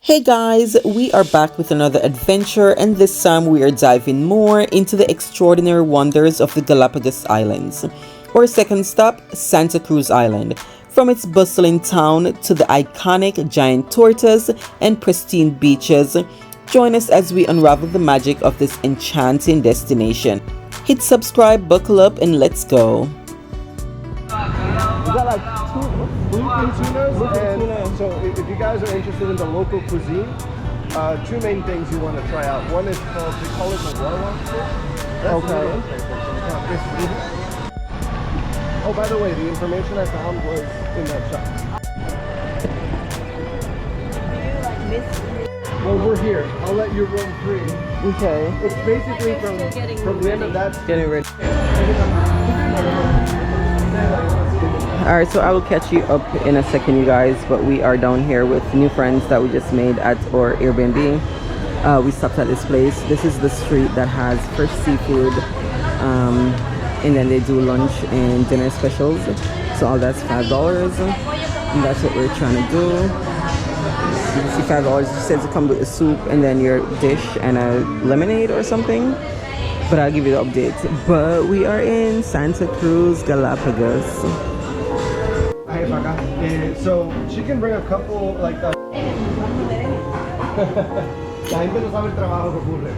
Hey guys, we are back with another adventure, and this time we are diving more into the extraordinary wonders of the Galapagos Islands. Our second stop, Santa Cruz Island. From its bustling town to the iconic giant tortoise and pristine beaches, join us as we unravel the magic of this enchanting destination. Hit subscribe, buckle up, and let's go. We got like two bluefin tunas, and so if you guys are interested in the local cuisine, two main things you want to try out. One is called, they call it the warlock fish. Okay. Oh, by the way, the information I found was in that shop. Well, we're here. I'll let you roam free. Okay. It's basically from the end of that. Getting ready. Alright, so I will catch you up in a second, you guys, but we are down here with new friends that we just made at our Airbnb. We stopped at this place. This is the street that has fresh seafood, and then they do lunch and dinner specials. So all that's $5, and that's what we're trying to do. You see $5, it says to come with a soup and then your dish and a lemonade or something. But I'll give you the update. But we are in Santa Cruz, Galapagos. So she can bring a couple like La gente no sabe el trabajo que ocurre.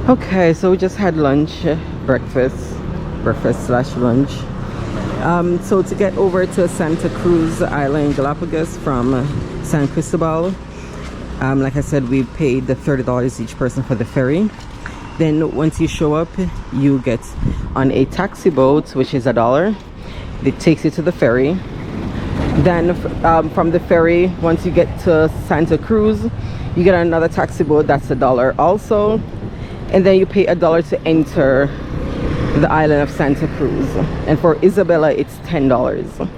Okay, so we just had lunch, breakfast slash lunch. So to get over to Santa Cruz Island, Galapagos from San Cristobal, like I said, we paid the $30 each person for the ferry. Then once you show up, you get on a taxi boat, which is $1. It takes you to the ferry. Then from the ferry, once you get to Santa Cruz, you get another taxi boat, that's $1 also. And then you pay $1 to enter the island of Santa Cruz, and for Isabella it's $10.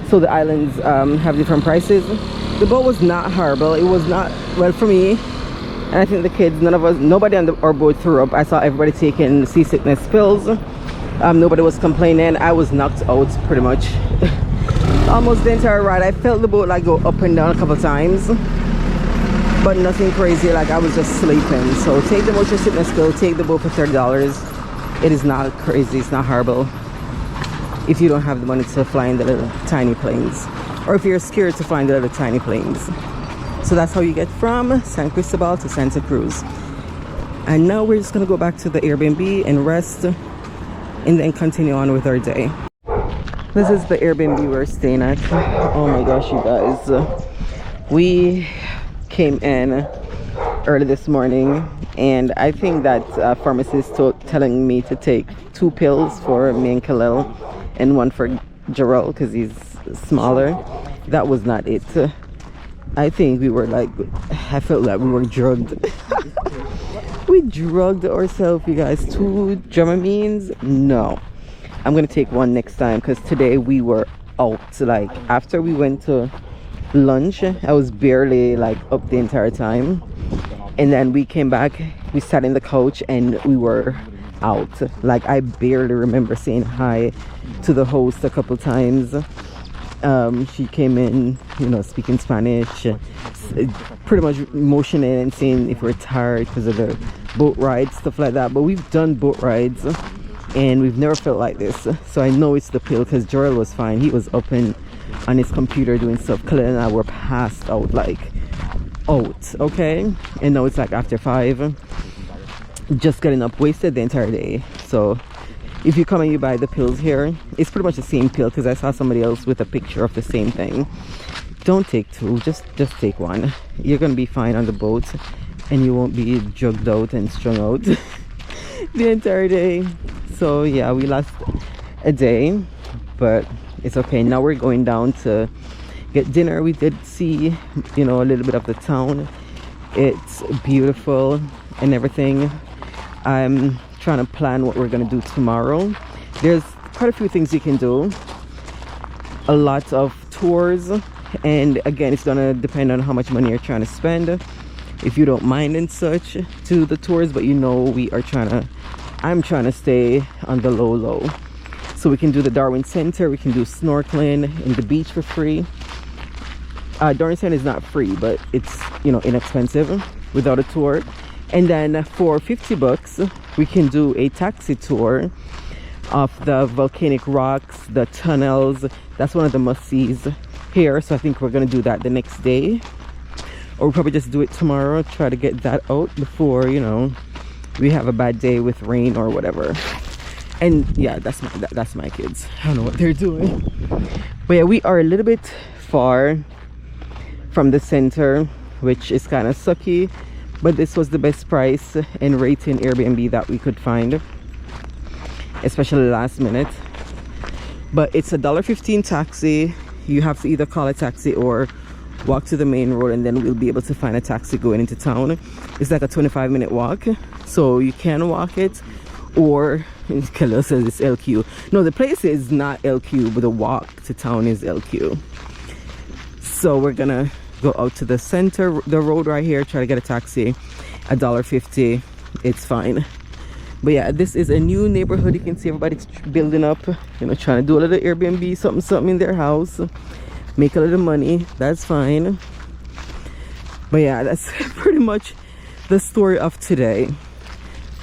So the islands have different prices. The boat was not horrible. It was not, well, for me and I think the kids, nobody on our boat threw up. I saw everybody taking seasickness pills. Nobody was complaining. I was knocked out pretty much almost the entire ride. I felt the boat like go up and down a couple times, but nothing crazy. Like I was just sleeping. So take the motion sickness pill, take the boat for $30. It is not crazy, it's not horrible if you don't have the money to fly in the little tiny planes, or if you're scared to fly in the little tiny planes. So that's how you get from San Cristobal to Santa Cruz. And now we're just gonna go back to the Airbnb and rest, and then continue on with our day. This is the Airbnb we're staying at. Oh my gosh, you guys, we came in early this morning, and I think that pharmacist telling me to take 2 pills for me and Khalil and 1 for Jarrell because he's smaller. That was not it. I think we were like, I felt like we were drugged. We drugged ourselves, you guys. 2 Dramamines? No. I'm gonna take 1 next time because today we were out. Like after we went to lunch, I was barely like up the entire time, and then we came back, we sat in the couch and we were out. Like I barely remember saying hi to the host a couple times. She came in, you know, speaking Spanish, pretty much motioning and saying if we're tired because of the boat rides, stuff like that. But we've done boat rides and we've never felt like this. So I know it's the pill because Joel was fine. He was up and on his computer doing stuff. Khalil and I were passed out, like out, okay? And now it's like after 5, just getting up, wasted the entire day. So if you come and you buy the pills here, it's pretty much the same pill because I saw somebody else with a picture of the same thing. Don't take 2, just take 1. You're gonna be fine on the boat and you won't be drugged out and strung out the entire day. So yeah, we lost a day, but it's okay. Now we're going down to get dinner. We did see, you know, a little bit of the town. It's beautiful and everything. I'm trying to plan what we're gonna do tomorrow. There's quite a few things you can do. A lot of tours and again, it's gonna depend on how much money you're trying to spend, if you don't mind and such, to the tours. But you know, I'm trying to stay on the low, so we can do the Darwin Center, we can do snorkeling and the beach for free. Darwin Center is not free, but it's, you know, inexpensive without a tour. And then for 50 bucks we can do a taxi tour of the volcanic rocks, the tunnels. That's one of the must-sees here, so I think we're gonna do that the next day, or we'll probably just do it tomorrow, try to get that out before, you know, we have a bad day with rain or whatever. And yeah, that's my kids, I don't know what they're doing. But yeah, we are a little bit far from the center, which is kind of sucky, but this was the best price and rating Airbnb that we could find, especially last minute. But it's $1.15 taxi. You have to either call a taxi or walk to the main road, and then we'll be able to find a taxi going into town. It's like a 25-minute walk, so you can walk it, or Khalil says it's LQ. No, the place is not LQ, but the walk to town is LQ. So we're gonna go out to the center, the road right here, try to get a taxi. $1.50, it's fine. But yeah, this is a new neighborhood. You can see everybody's building up, you know, trying to do a little Airbnb, something in their house, make a little money. That's fine. But yeah, that's pretty much the story of today.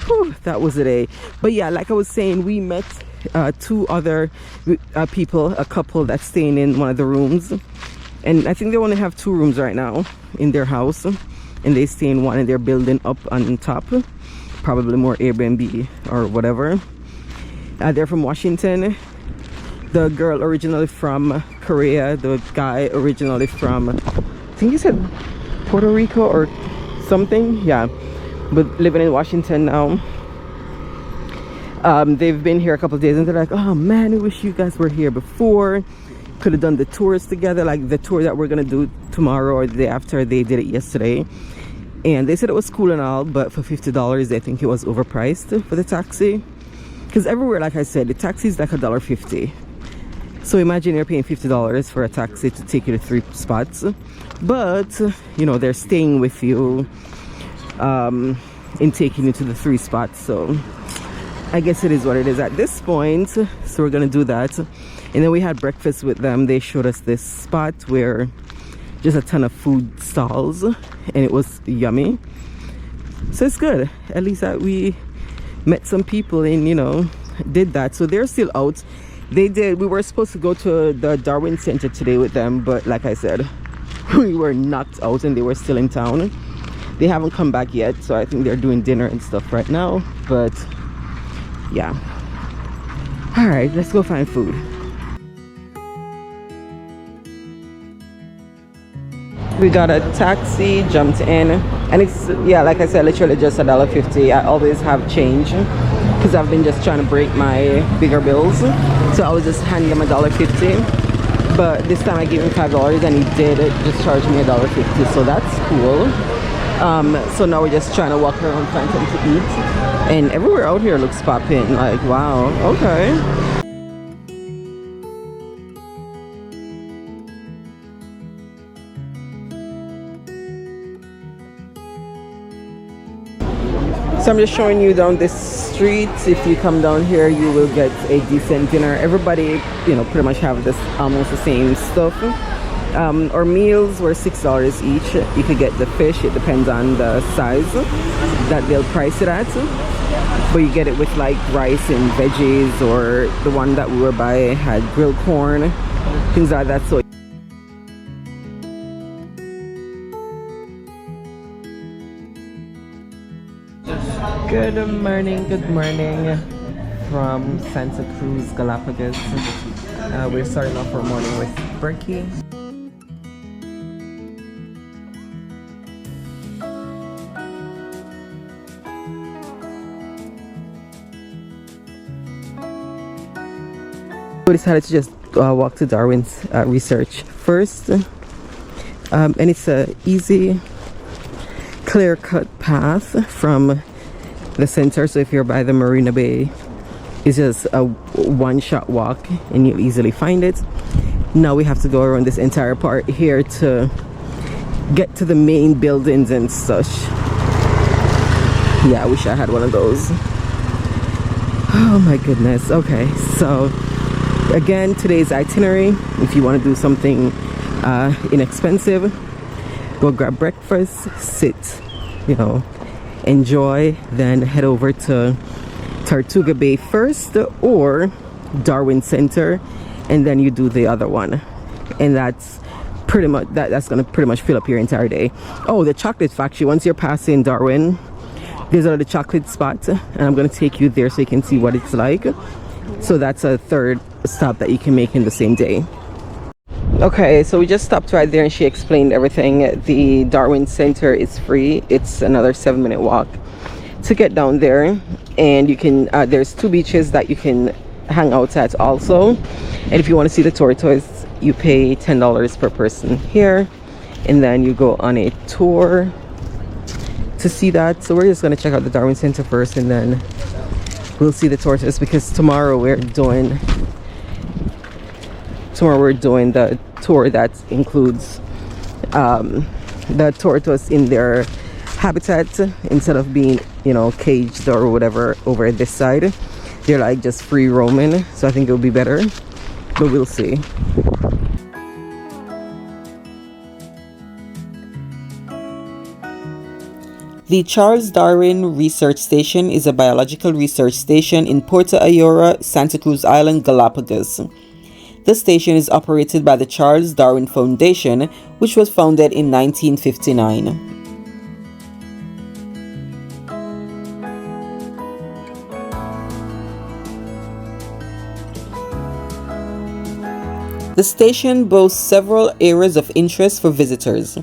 Whew, that was a day. But yeah, like I was saying, we met two other people, a couple that's staying in one of the rooms, and I think they only have 2 rooms right now in their house, and they stay in one, and they're building up on top, probably more Airbnb or whatever. They're from Washington. The girl originally from Korea, the guy originally from, I think he said Puerto Rico or something, yeah, but living in Washington now. They've been here a couple of days, and they're like, oh man, I wish you guys were here before, could have done the tours together, like the tour that we're gonna do tomorrow or the day after. They did it yesterday, and they said it was cool and all, but for $50 they think it was overpriced for the taxi, because everywhere, like I said, the taxi is like $1.50. So imagine you're paying $50 for a taxi to take you to 3 spots, but you know, they're staying with you in taking you to the 3 spots. So I guess it is what it is at this point. So we're gonna do that. And then we had breakfast with them. They showed us this spot where just a ton of food stalls, and it was yummy. So it's good. At least that we met some people and, you know, did that. So they're still out. We were supposed to go to the Darwin Center today with them, but like I said, we were knocked out and they were still in town. They haven't come back yet, so I think they're doing dinner and stuff right now. But yeah, all right, let's go find food. We got a taxi, jumped in, and it's, yeah, like I said, literally just $1.50. I always have change because I've been just trying to break my bigger bills, so I was just handing them $1.50. But this time I gave him $5, and he did just charge me $1.50, so that's cool. So now we're just trying to walk around, find something to eat, and everywhere out here looks popping. Like, wow, okay. So I'm just showing you down this street. If you come down here, you will get a decent dinner. Everybody, you know, pretty much have this almost the same stuff. Our meals were $6 each. You could get the fish. It depends on the size that they'll price it at. But you get it with like rice and veggies, or the one that we were by had grilled corn, things like that. So good morning from Santa Cruz, Galapagos. We're starting off our morning with brekkie. We decided to just walk to Darwin's research first, and it's a easy, clear-cut path from the center. So if you're by the Marina Bay, it's just a one-shot walk and you'll easily find it. Now we have to go around this entire part here to get to the main buildings and such. Yeah, I wish I had one of those. Oh my goodness. Okay, so again, today's itinerary, if you want to do something inexpensive, go grab breakfast, sit, you know, enjoy, then head over to Tortuga Bay first or Darwin Center, and then you do the other one, and that's pretty much that's gonna pretty much fill up your entire day. Oh, the chocolate factory, once you're passing Darwin, there's another chocolate spot, and I'm gonna take you there so you can see what it's like. So that's a third stop that you can make in the same day. Okay, so we just stopped right there and she explained everything. The Darwin Center is free. It's another 7-minute walk to get down there, and you can there's 2 beaches that you can hang out at also. And if you want to see the tortoise, you pay $10 per person here, and then you go on a tour to see that. So we're just going to check out the Darwin Center first, and then we'll see the tortoise, because tomorrow we're doing the tour that includes the tortoise in their habitat. Instead of being, you know, caged or whatever over this side, they're like just free roaming. So I think it'll be better, but we'll see. The Charles Darwin Research Station is a biological research station in Puerto Ayora, Santa Cruz Island, Galapagos. The station is operated by the Charles Darwin Foundation, which was founded in 1959. The station boasts several areas of interest for visitors.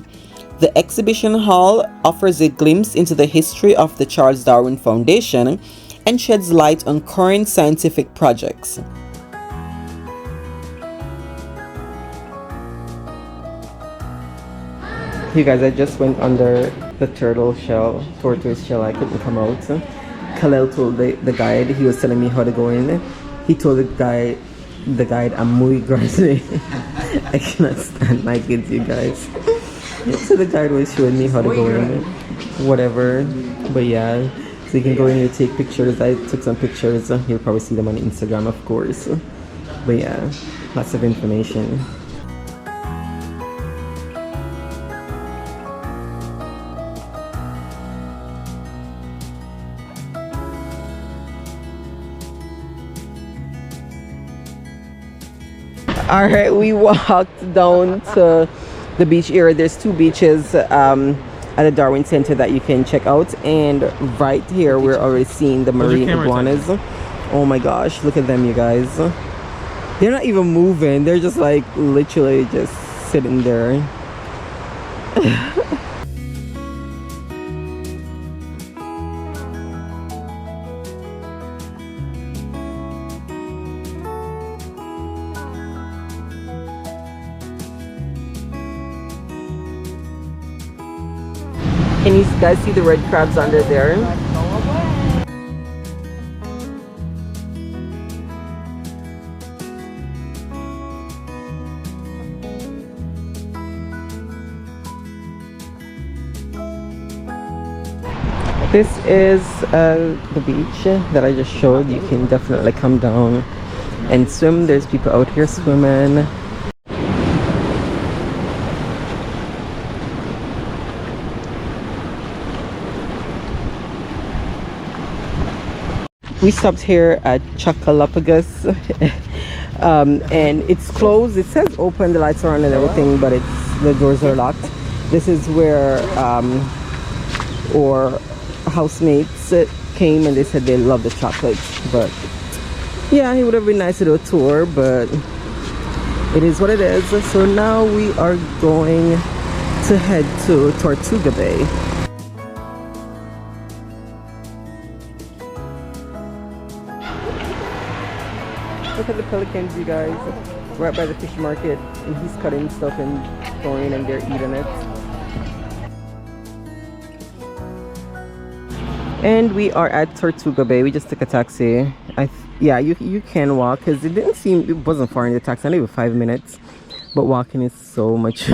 The exhibition hall offers a glimpse into the history of the Charles Darwin Foundation and sheds light on current scientific projects. You guys, I just went under the tortoise shell. I couldn't come out. Kalel told the guide, he was telling me how to go in. He told the guide, I'm muy grande. I cannot stand my kids, you guys. So the guide was showing me how to go in, whatever. But yeah, so you can go in here, take pictures. I took some pictures. You'll probably see them on Instagram, of course. But yeah, lots of information. All right, we walked down to the beach area. There's 2 beaches at the Darwin Center that you can check out, and right here we're already seeing the marine iguanas. Oh my gosh, look at them, you guys. They're not even moving. They're just like literally just sitting there. Can you guys see the red crabs under there? This is the beach that I just showed. You can definitely come down and swim. There's people out here swimming. We stopped here at Galapagos, and it's closed. It says open, the lights are on and everything, but the doors are locked. This is where our housemates came, and they said they love the chocolate. But yeah, it would have been nice to do a tour, but it is what it is. So now we are going to head to Tortuga Bay. Look at the pelicans, you guys. Right by the fish market, and he's cutting stuff and throwing, and they're eating it. And we are at Tortuga Bay. We just took a taxi. Yeah, you can walk, because it wasn't far in the taxi, only 5 minutes. but walking is so much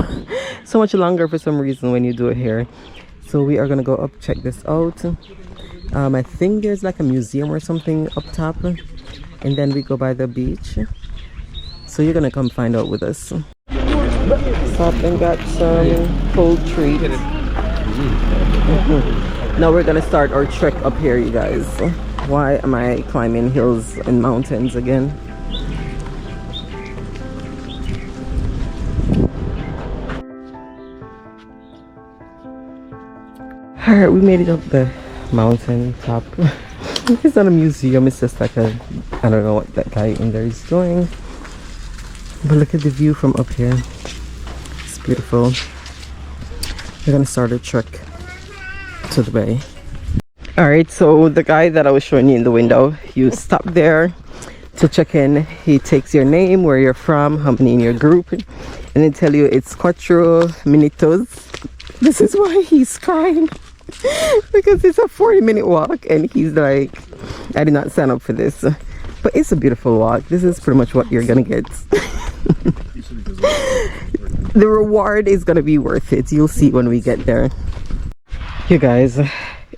so much longer for some reason when you do it here. So we are gonna go up, check this out. I think there's like a museum or something up top, and then we go by the beach. So you're gonna come find out with us. Stop and got some cold treats. Now we're gonna start our trek up here, you guys. Why am I climbing hills and mountains again? Alright, we made it up the mountain top. It's not a museum, it's just like a, I don't know what that guy in there is doing. But look at the view from up here. It's beautiful. We're gonna start a trek to the bay. Alright, so the guy that I was showing you in the window, you stop there to check in. He takes your name, where you're from, how many in your group, and then tell you it's 4 minutos. This is why he's crying. Because it's a 40-minute walk and he's like, I did not sign up for this. But it's a beautiful walk. This is pretty much what you're gonna get. The reward is gonna be worth it. You'll see when we get there. You guys,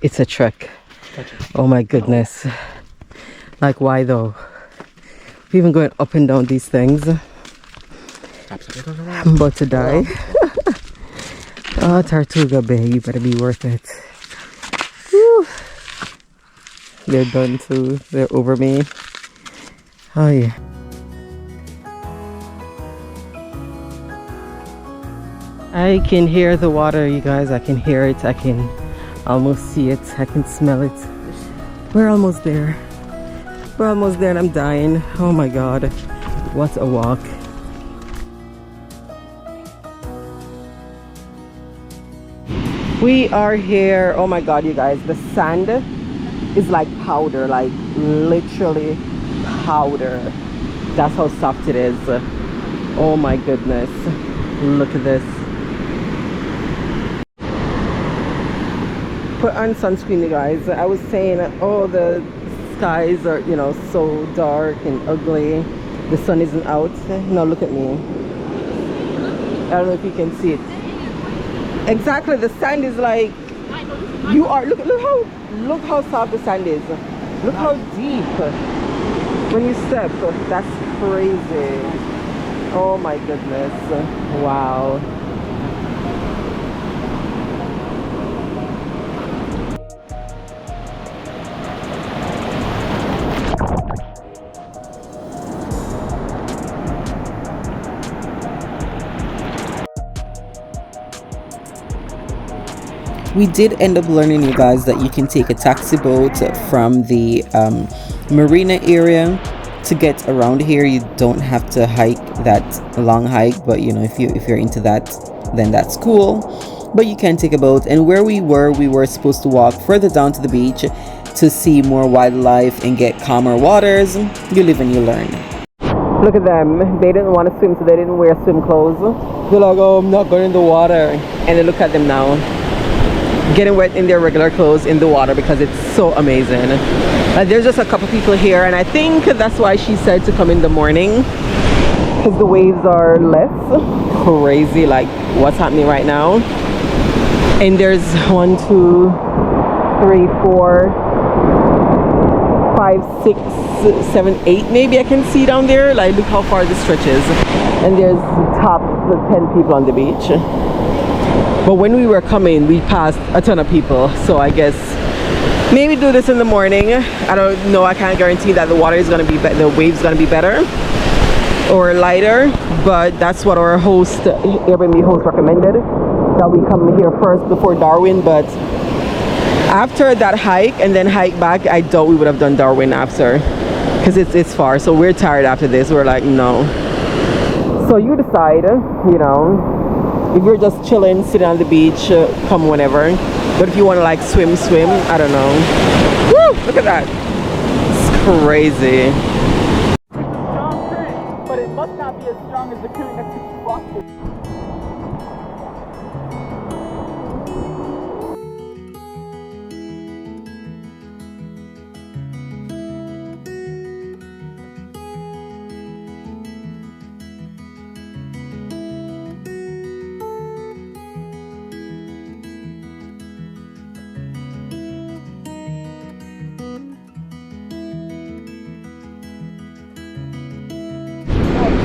it's a trek. Oh my goodness. Like, why though? We've been going up and down these things. I'm about to die. Oh, Tortuga Bay, you better be worth it. Whew. They're done too. They're over me. Oh yeah. I can hear the water, you guys. I can hear it. I can almost see it. I can smell it. We're almost there. We're almost there and I'm dying. Oh my god. What a walk. We are here. Oh my god, you guys, the sand is like powder, like literally powder. That's how soft it is. Oh my goodness, look at this. Put on sunscreen, you guys. I was saying, oh, the skies are, you know, so dark and ugly. The sun isn't out. Now look at me. I don't know if you can see it. Exactly, the sand is like, you are, look how soft the sand is. Look how deep when you step. That's crazy. Oh my goodness. Wow. We did end up learning, you guys, that you can take a taxi boat from the marina area to get around here. You don't have to hike that long hike, but you know, if you're into that, then that's cool. But you can take a boat. And where we were supposed to walk further down to the beach to see more wildlife and get calmer waters. You live and you learn. Look at them. They didn't want to swim, so they didn't wear swim clothes. They're like, oh, I'm not going in the water. And then look at them now, getting wet in their regular clothes in the water because it's so amazing. There's just a couple people here, and I think that's why she said to come in the morning, because the waves are less crazy, like what's happening right now. And there's 1, 2, 3, 4, 5, 6, 7, 8 maybe I can see down there. Like, look how far this stretches. And there's top 10 people on the beach. But when we were coming, we passed a ton of people. So I guess maybe do this in the morning. I don't know. I can't guarantee that the water is going to be the waves going to be better or lighter. But that's what our host, Airbnb host, recommended, that we come here first before Darwin. But after that hike and then hike back, I doubt we would have done Darwin after, because it's far. So we're tired after this. We're like, no. So you decide, you know, if you're just chilling, sitting on the beach, come whenever. But if you want to like swim, I don't know. Woo! Look at that. It's crazy. But it must not be as strong as the current next to Boston.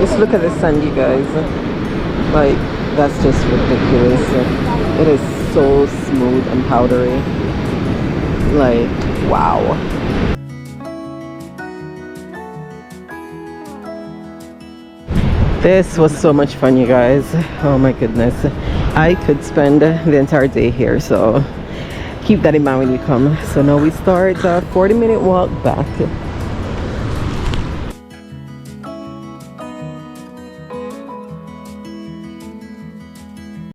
Just look at the sand, you guys. Like, that's just ridiculous. It is so smooth and powdery. Like, wow. This was so much fun, you guys. Oh my goodness. I could spend the entire day here, so keep that in mind when you come. So now we start a 40-minute walk back